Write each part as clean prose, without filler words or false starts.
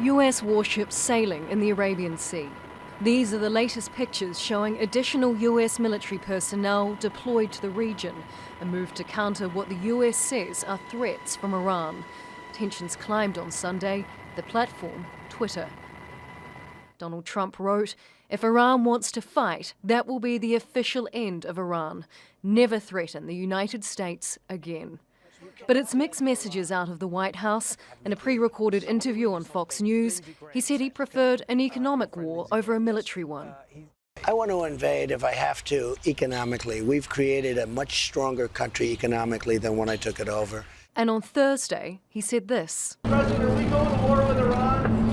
US warships sailing in the Arabian Sea. These are the latest pictures showing additional US military personnel deployed to the region, a move to counter what the US says are threats from Iran. Tensions climbed on Sunday, the platform, Twitter. Donald Trump wrote, "If Iran wants to fight, that will be the official end of Iran. Never threaten the United States again." But it's mixed messages out of the White House. In a pre-recorded interview on Fox News, he said he preferred an economic war over a military one. I want to invade if I have to economically. We've created a much stronger country economically than when I took it over. And on Thursday, he said this. President, are we going to war with Iran?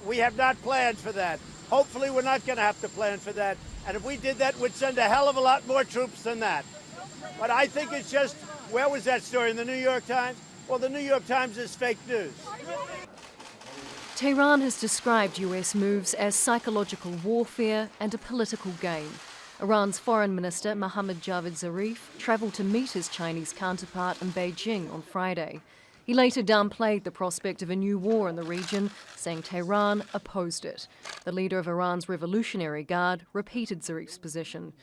We have not planned for that. Hopefully we're not going to have to plan for that. And if we did that, we'd send a hell of a lot more troops than that. But I think it's just, where was that story, in the New York Times? Well, the New York Times is fake news. Tehran has described US moves as psychological warfare and a political game. Iran's Foreign Minister Javad Zarif travelled to meet his Chinese counterpart in Beijing on Friday. He later downplayed the prospect of a new war in the region, saying Tehran opposed it. The leader of Iran's Revolutionary Guard repeated Zarif's position.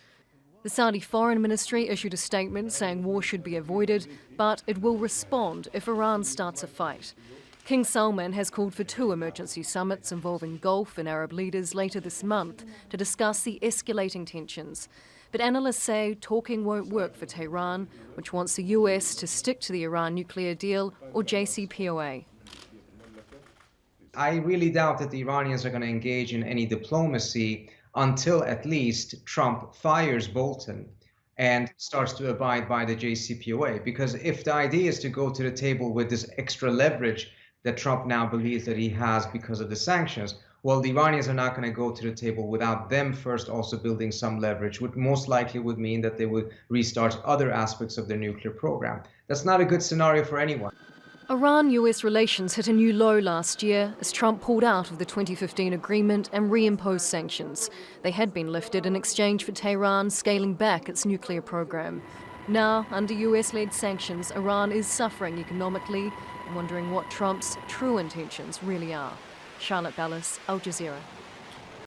The Saudi Foreign Ministry issued a statement saying war should be avoided, but it will respond if Iran starts a fight. King Salman has called for 2 emergency summits involving Gulf and Arab leaders later this month to discuss the escalating tensions. But analysts say talking won't work for Tehran, which wants the US to stick to the Iran nuclear deal or JCPOA. I really doubt that the Iranians are going to engage in any diplomacy until at least Trump fires Bolton and starts to abide by the JCPOA. Because if the idea is to go to the table with this extra leverage that Trump now believes that he has because of the sanctions, well, the Iranians are not going to go to the table without them first also building some leverage, which most likely would mean that they would restart other aspects of their nuclear program. That's not a good scenario for anyone. Iran-US relations hit a new low last year as Trump pulled out of the 2015 agreement and reimposed sanctions. They had been lifted in exchange for Tehran scaling back its nuclear program. Now, under US-led sanctions, Iran is suffering economically and wondering what Trump's true intentions really are. Charlotte Bellis, Al Jazeera.